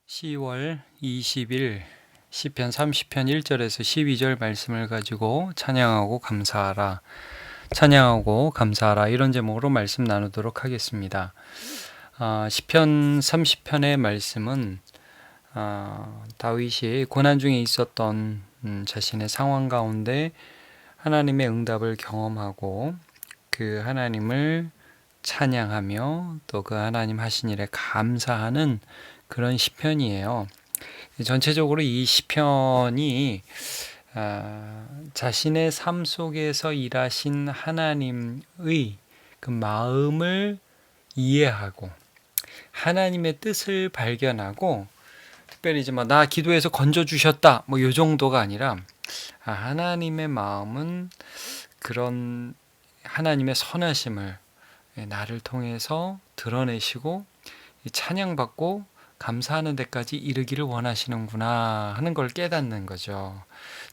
10월 20일 시편 30편 1절에서 12절 말씀을 가지고 찬양하고 감사하라 이런 제목으로 말씀 나누도록 하겠습니다. 시편 30편의 말씀은 다윗이 고난 중에 있었던 자신의 상황 가운데 하나님의 응답을 경험하고 그 하나님을 찬양하며 또 그 하나님 하신 일에 감사하는 그런 시편이에요. 전체적으로 이 시편이 자신의 삶 속에서 일하신 하나님의 그 마음을 이해하고 하나님의 뜻을 발견하고, 특별히 이제 나 기도해서 건져 주셨다 요 정도가 아니라 하나님의 마음은 그런 하나님의 선하심을 나를 통해서 드러내시고 찬양받고 감사하는 데까지 이르기를 원하시는구나 하는 걸 깨닫는 거죠.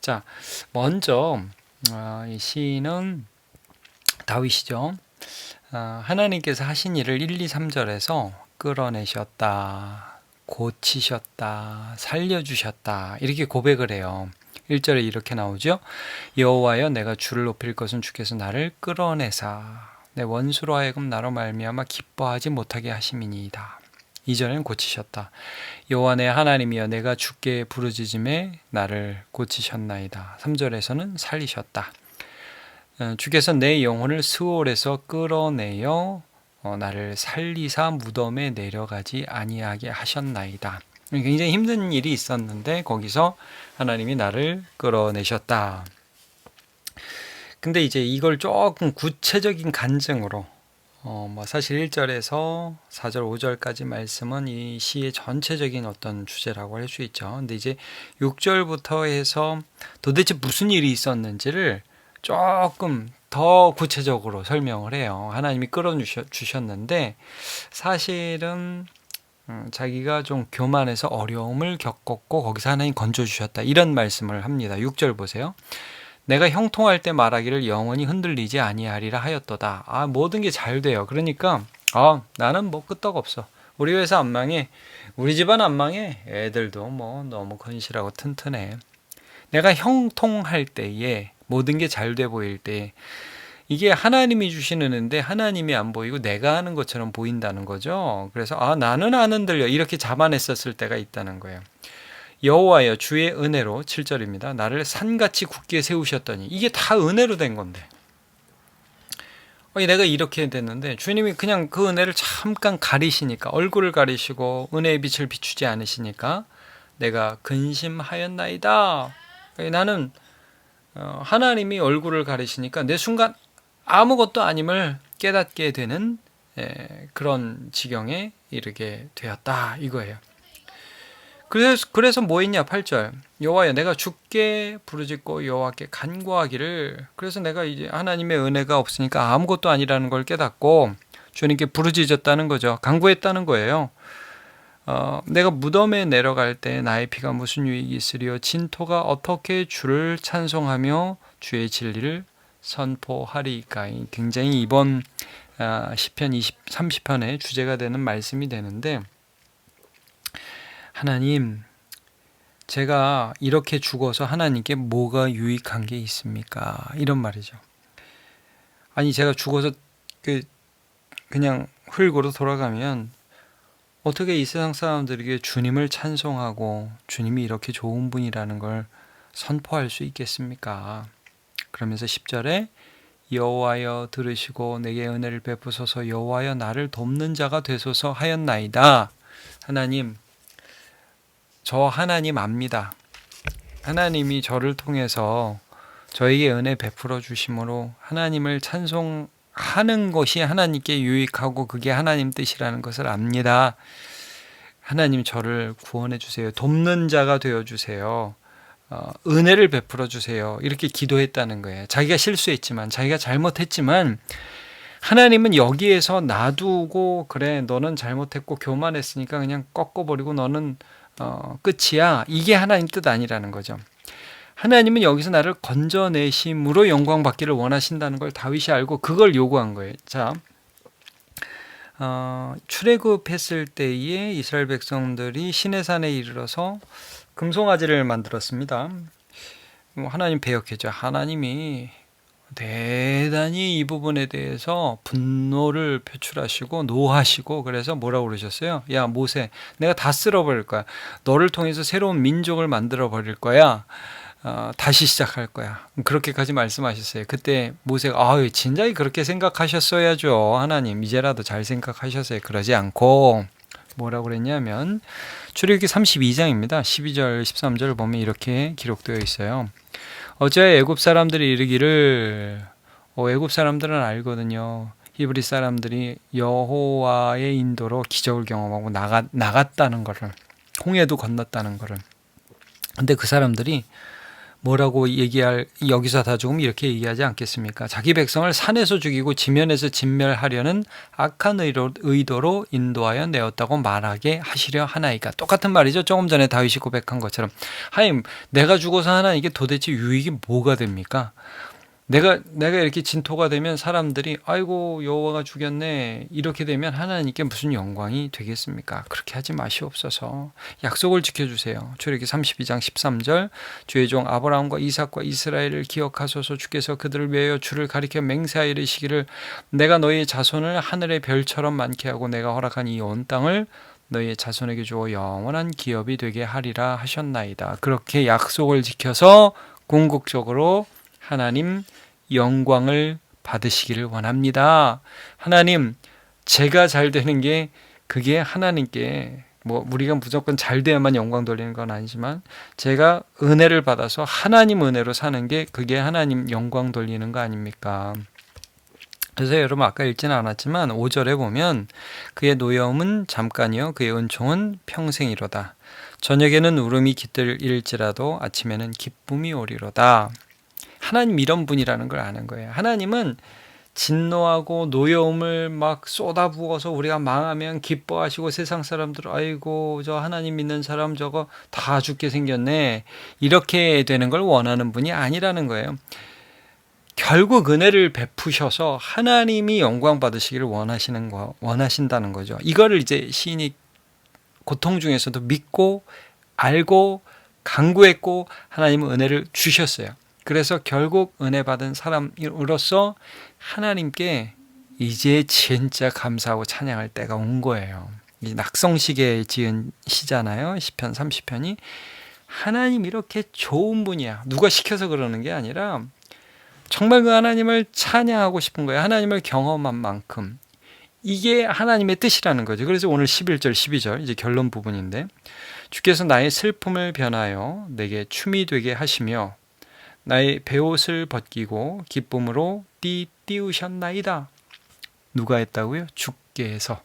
자, 먼저 이 시인은 다윗이죠. 하나님께서 하신 일을 1, 2, 3절에서 끌어내셨다, 고치셨다, 살려주셨다 이렇게 고백을 해요. 1절에 이렇게 나오죠. 여호와여, 내가 주를 높일 것은 주께서 나를 끌어내사 내 원수로 하여금 나로 말미암아 기뻐하지 못하게 하심이니이다. 2절에는 고치셨다. 여호와 내 하나님이여, 내가 주께 부르짖음에 나를 고치셨나이다. 3절에서는 살리셨다. 주께서 내 영혼을 스올에서 끌어내어 나를 살리사 무덤에 내려가지 아니하게 하셨나이다. 굉장히 힘든 일이 있었는데 거기서 하나님이 나를 끌어내셨다. 근데 이제 이걸 조금 구체적인 간증으로 사실 1절에서 4절, 5절까지 말씀은 이 시의 전체적인 어떤 주제라고 할 수 있죠. 근데 이제 6절부터 해서 도대체 무슨 일이 있었는지를 조금 더 구체적으로 설명을 해요. 하나님이 끌어주셨는데 사실은 자기가 좀 교만해서 어려움을 겪었고 거기서 하나님 건져주셨다 이런 말씀을 합니다. 6절 보세요. 내가 형통할 때 말하기를 영원히 흔들리지 아니하리라 하였도다. 모든 게 잘 돼요. 그러니까 나는 끄떡 없어. 우리 회사 안 망해. 우리 집안 안 망해. 애들도 너무 건실하고 튼튼해. 내가 형통할 때에 모든 게 잘 돼 보일 때, 이게 하나님이 주시는 은혜인데 하나님이 안 보이고 내가 하는 것처럼 보인다는 거죠. 그래서 나는 안 흔들려 이렇게 자만했었을 때가 있다는 거예요. 여호와여, 주의 은혜로 7절입니다. 나를 산같이 굳게 세우셨더니, 이게 다 은혜로 된 건데 내가 이렇게 됐는데 주님이 그냥 그 은혜를 잠깐 가리시니까, 얼굴을 가리시고 은혜의 빛을 비추지 않으시니까 내가 근심하였나이다. 나는 하나님이 얼굴을 가리시니까 내 순간 아무것도 아님을 깨닫게 되는 그런 지경에 이르게 되었다 이거예요. 그래서 뭐 했냐? 8절. 여호와여, 내가 주께 부르짖고 여호와께 간구하기를. 그래서 내가 이제 하나님의 은혜가 없으니까 아무것도 아니라는 걸 깨닫고 주님께 부르짖었다는 거죠. 간구했다는 거예요. 내가 무덤에 내려갈 때 나의 피가 무슨 유익이 있으리요? 진토가 어떻게 주를 찬송하며 주의 진리를 선포하리까? 굉장히 이번 시편 30편의 주제가 되는 말씀이 되는데, 하나님, 제가 이렇게 죽어서 하나님께 뭐가 유익한 게 있습니까? 이런 말이죠. 아니, 제가 죽어서 그냥 흙으로 돌아가면 어떻게 이 세상 사람들에게 주님을 찬송하고 주님이 이렇게 좋은 분이라는 걸 선포할 수 있겠습니까? 그러면서 10절에 여호와여, 들으시고 내게 은혜를 베푸소서. 여호와여, 나를 돕는 자가 되소서 하였나이다. 하나님, 저 하나님 압니다. 하나님이 저를 통해서 저에게 은혜 베풀어 주심으로 하나님을 찬송하는 것이 하나님께 유익하고 그게 하나님 뜻이라는 것을 압니다. 하나님, 저를 구원해 주세요. 돕는 자가 되어 주세요. 은혜를 베풀어 주세요. 이렇게 기도했다는 거예요. 자기가 실수했지만, 자기가 잘못했지만 하나님은 여기에서 놔두고, 그래 너는 잘못했고 교만했으니까 그냥 꺾어버리고 너는 끝이야, 이게 하나님 뜻 아니라는 거죠. 하나님은 여기서 나를 건져내심으로 영광 받기를 원하신다는 걸 다윗이 알고 그걸 요구한 거예요. 자, 출애굽했을 때에 이스라엘 백성들이 시내산에 이르러서 금송아지를 만들었습니다. 하나님 배역했죠. 하나님이 대단히 이 부분에 대해서 분노를 표출하시고 노하시고, 그래서 뭐라고 그러셨어요? 야 모세, 내가 다 쓸어버릴 거야. 너를 통해서 새로운 민족을 만들어 버릴 거야. 다시 시작할 거야. 그렇게까지 말씀하셨어요. 그때 모세가 진작에 그렇게 생각하셨어야죠. 하나님 이제라도 잘 생각하셨어요. 그러지 않고 뭐라고 그랬냐면 출애굽기 32장입니다. 12절 13절 보면 이렇게 기록되어 있어요. 어제 애굽 사람들이 이르기를, 애굽 사람들은 알거든요. 히브리 사람들이 여호와의 인도로 기적을 경험하고 나갔다는 것을, 홍해도 건넜다는 것을. 근데 그 사람들이 뭐라고 여기서 다 조금 이렇게 얘기하지 않겠습니까? 자기 백성을 산에서 죽이고 지면에서 진멸하려는 악한 의도로 인도하여 내었다고 말하게 하시려 하나이까. 똑같은 말이죠. 조금 전에 다윗이 고백한 것처럼. 하나님, 내가 죽어서 하나님께 도대체 유익이 뭐가 됩니까? 내가 이렇게 진토가 되면 사람들이 아이고 여호와가 죽였네, 이렇게 되면 하나님께 무슨 영광이 되겠습니까? 그렇게 하지 마시옵소서. 약속을 지켜주세요. 출애굽기 32장 13절 주의 종 아브라함과 이삭과 이스라엘을 기억하소서. 주께서 그들을 위하여 주를 가리켜 맹세하여 이르시기를 내가 너희 자손을 하늘의 별처럼 많게 하고 내가 허락한 이 온 땅을 너희의 자손에게 주어 영원한 기업이 되게 하리라 하셨나이다. 그렇게 약속을 지켜서 궁극적으로 하나님 영광을 받으시기를 원합니다. 하나님, 제가 잘 되는 게 그게 하나님께, 우리가 무조건 잘 돼야만 영광 돌리는 건 아니지만 제가 은혜를 받아서 하나님 은혜로 사는 게 그게 하나님 영광 돌리는 거 아닙니까? 그래서 여러분 아까 읽지는 않았지만 5절에 보면 그의 노여움은 잠깐이요 그의 은총은 평생이로다. 저녁에는 울음이 깃들일지라도 아침에는 기쁨이 오리로다. 하나님 이런 분이라는 걸 아는 거예요. 하나님은 진노하고 노여움을 막 쏟아부어서 우리가 망하면 기뻐하시고 세상 사람들 아이고 저 하나님 믿는 사람 저거 다 죽게 생겼네, 이렇게 되는 걸 원하는 분이 아니라는 거예요. 결국 은혜를 베푸셔서 하나님이 영광 받으시기를 원하신다는 거죠. 이거를 이제 시인이 고통 중에서도 믿고 알고 간구했고 하나님은 은혜를 주셨어요. 그래서 결국 은혜 받은 사람으로서 하나님께 이제 진짜 감사하고 찬양할 때가 온 거예요. 이 낙성시기에 지은 시잖아요. 시편 30편이. 하나님 이렇게 좋은 분이야. 누가 시켜서 그러는 게 아니라 정말 그 하나님을 찬양하고 싶은 거예요. 하나님을 경험한 만큼. 이게 하나님의 뜻이라는 거죠. 그래서 오늘 11절 12절 이제 결론 부분인데, 주께서 나의 슬픔을 변하여 내게 춤이 되게 하시며 나의 베옷을 벗기고 기쁨으로 띠우셨나이다. 누가 했다고요? 주께서.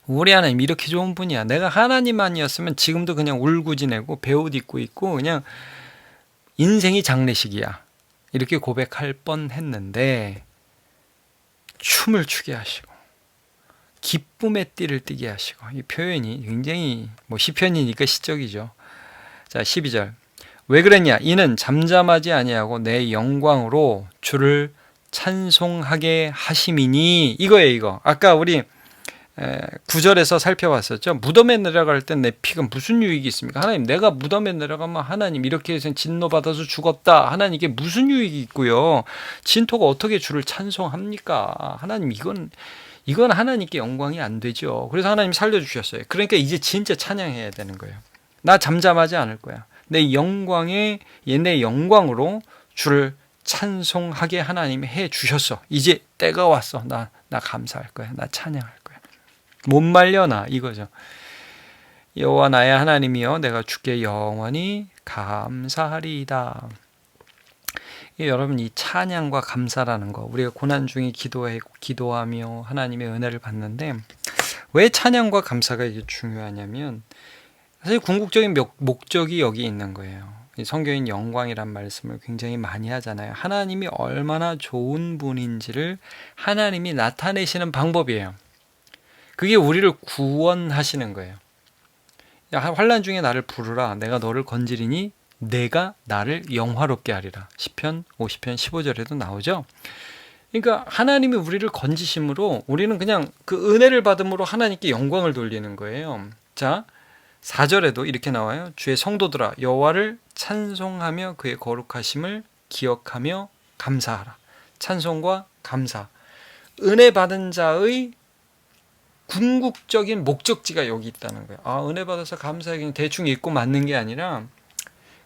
우리 하나님 이렇게 좋은 분이야. 내가 하나님 아니었으면 지금도 그냥 울고지내고 베옷 입고 있고 그냥 인생이 장례식이야, 이렇게 고백할 뻔했는데 춤을 추게 하시고 기쁨의 띠를 띠게 하시고. 이 표현이 굉장히 시편이니까 시적이죠. 자 12절 왜 그랬냐? 이는 잠잠하지 아니하고 내 영광으로 주를 찬송하게 하심이니. 이거예요. 이거 아까 우리 9절에서 살펴봤었죠. 무덤에 내려갈 땐 내 피가 무슨 유익이 있습니까? 하나님, 내가 무덤에 내려가면 하나님 이렇게 해서 진노받아서 죽었다, 하나님 이게 무슨 유익이 있고요, 진토가 어떻게 주를 찬송합니까? 하나님 이건 하나님께 영광이 안 되죠. 그래서 하나님 살려주셨어요. 그러니까 이제 진짜 찬양해야 되는 거예요. 나 잠잠하지 않을 거야. 내 영광으로 주를 찬송하게 하나님이 해 주셨어. 이제 때가 왔어. 나 감사할 거야. 나 찬양할 거야. 못 말려나 이거죠. 여호와 나의 하나님이여 내가 주께 영원히 감사하리이다. 여러분 이 찬양과 감사라는 거, 우리가 고난 중에 기도하며 하나님의 은혜를 받는데 왜 찬양과 감사가 이게 중요하냐면 사실 궁극적인 목적이 여기 있는 거예요. 성경인 영광이란 말씀을 굉장히 많이 하잖아요. 하나님이 얼마나 좋은 분인지를 하나님이 나타내시는 방법이에요. 그게 우리를 구원하시는 거예요. 야, 환난 중에 나를 부르라. 내가 너를 건지리니 내가 나를 영화롭게 하리라. 시편 50편 15절에도 나오죠. 그러니까 하나님이 우리를 건지심으로 우리는 그냥 그 은혜를 받음으로 하나님께 영광을 돌리는 거예요. 자, 4절에도 이렇게 나와요. 주의 성도들아 여호와를 찬송하며 그의 거룩하심을 기억하며 감사하라. 찬송과 감사. 은혜 받은 자의 궁극적인 목적지가 여기 있다는 거예요. 아, 은혜 받아서 감사해 그냥 대충 읽고 맞는 게 아니라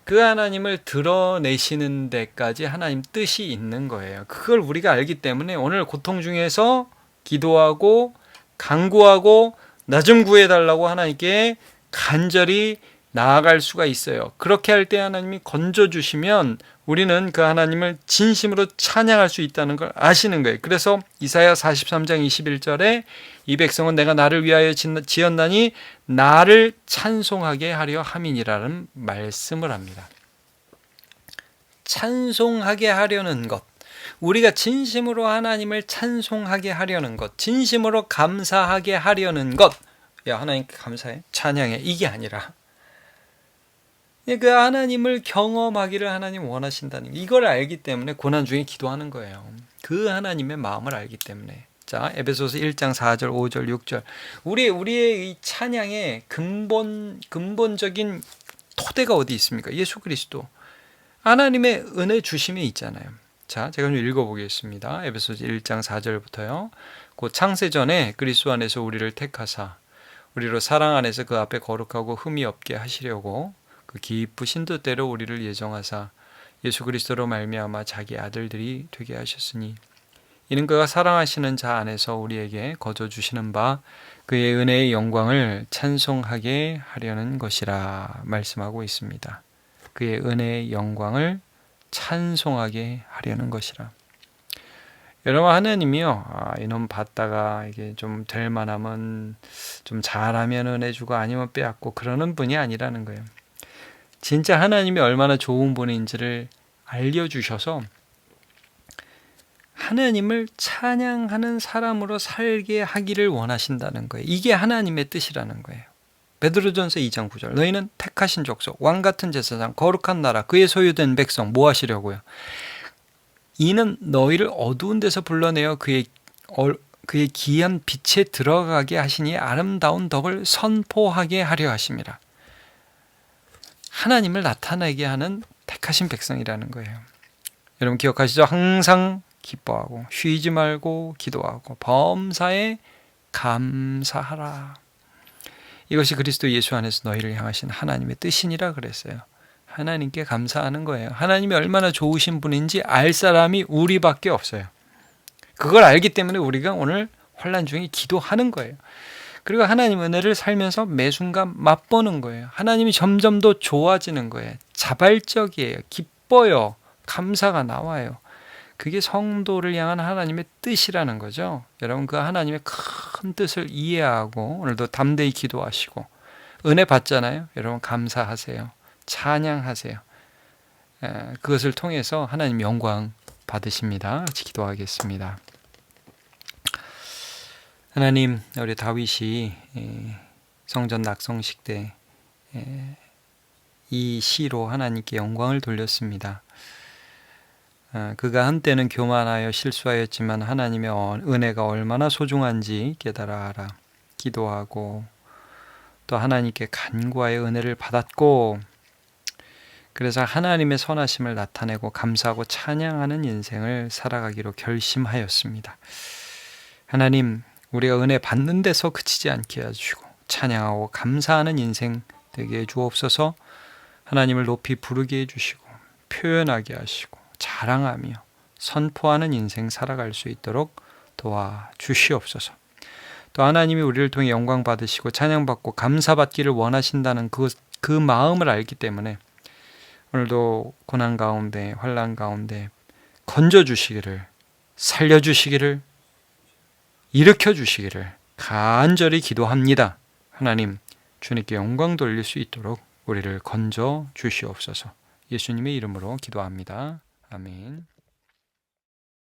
그 하나님을 드러내시는 데까지 하나님 뜻이 있는 거예요. 그걸 우리가 알기 때문에 오늘 고통 중에서 기도하고 간구하고 나 좀 구해달라고 하나님께 간절히 나아갈 수가 있어요. 그렇게 할 때 하나님이 건져주시면 우리는 그 하나님을 진심으로 찬양할 수 있다는 걸 아시는 거예요. 그래서 이사야 43장 21절에 이 백성은 내가 나를 위하여 지었나니 나를 찬송하게 하려 함이니라는 말씀을 합니다. 찬송하게 하려는 것, 우리가 진심으로 하나님을 찬송하게 하려는 것, 진심으로 감사하게 하려는 것, 야 하나님께 감사해, 찬양해, 이게 아니라 그 하나님을 경험하기를 하나님 원하신다는 이걸 알기 때문에 고난 중에 기도하는 거예요. 그 하나님의 마음을 알기 때문에. 자, 에베소서 1장 4절, 5절, 6절. 우리의 이 찬양의 근본적인 토대가 어디 있습니까? 예수 그리스도. 하나님의 은혜 주심이 있잖아요. 자, 제가 좀 읽어보겠습니다. 에베소서 1장 4절부터요. 곧 창세전에 그리스도 안에서 우리를 택하사 우리로 사랑 안에서 그 앞에 거룩하고 흠이 없게 하시려고 그 기쁘신 뜻대로 우리를 예정하사 예수 그리스도로 말미암아 자기 아들들이 되게 하셨으니 이는 그가 사랑하시는 자 안에서 우리에게 거저 주시는 바 그의 은혜의 영광을 찬송하게 하려는 것이라 말씀하고 있습니다. 그의 은혜의 영광을 찬송하게 하려는 것이라. 여러분, 하나님이요, 이놈 받다가 이게 좀 될 만하면 좀 잘하면 은혜 주고 아니면 빼앗고 그러는 분이 아니라는 거예요. 진짜 하나님이 얼마나 좋은 분인지를 알려주셔서 하나님을 찬양하는 사람으로 살게 하기를 원하신다는 거예요. 이게 하나님의 뜻이라는 거예요. 베드로전서 2장 9절 너희는 택하신 족속, 왕같은 제사장, 거룩한 나라, 그의 소유된 백성 뭐 하시려고요? 이는 너희를 어두운 데서 불러내어 그의 기이한 빛에 들어가게 하시니 아름다운 덕을 선포하게 하려 하심이라. 하나님을 나타내게 하는 택하신 백성이라는 거예요. 여러분 기억하시죠? 항상 기뻐하고 쉬지 말고 기도하고 범사에 감사하라. 이것이 그리스도 예수 안에서 너희를 향하신 하나님의 뜻이니라 그랬어요. 하나님께 감사하는 거예요. 하나님이 얼마나 좋으신 분인지 알 사람이 우리밖에 없어요. 그걸 알기 때문에 우리가 오늘 환난 중에 기도하는 거예요. 그리고 하나님 은혜를 살면서 매 순간 맛보는 거예요. 하나님이 점점 더 좋아지는 거예요. 자발적이에요. 기뻐요. 감사가 나와요. 그게 성도를 향한 하나님의 뜻이라는 거죠. 여러분 그 하나님의 큰 뜻을 이해하고 오늘도 담대히 기도하시고 은혜 받잖아요. 여러분 감사하세요. 찬양하세요. 그것을 통해서 하나님 영광 받으십니다. 같이 기도하겠습니다. 하나님, 우리 다윗이 성전 낙성식 때 이 시로 하나님께 영광을 돌렸습니다. 그가 한때는 교만하여 실수하였지만 하나님의 은혜가 얼마나 소중한지 깨달아 알아. 기도하고 또 하나님께 간구하여 은혜를 받았고 그래서 하나님의 선하심을 나타내고 감사하고 찬양하는 인생을 살아가기로 결심하였습니다. 하나님, 우리가 은혜 받는 데서 그치지 않게 해주시고 찬양하고 감사하는 인생 되게 해주옵소서. 하나님을 높이 부르게 해주시고 표현하게 하시고 자랑하며 선포하는 인생 살아갈 수 있도록 도와주시옵소서. 또 하나님이 우리를 통해 영광 받으시고 찬양받고 감사받기를 원하신다는 그 마음을 알기 때문에 오늘도 고난 가운데 환난 가운데 건져주시기를 살려주시기를 일으켜주시기를 간절히 기도합니다. 하나님 주님께 영광 돌릴 수 있도록 우리를 건져 주시옵소서. 예수님의 이름으로 기도합니다. 아멘.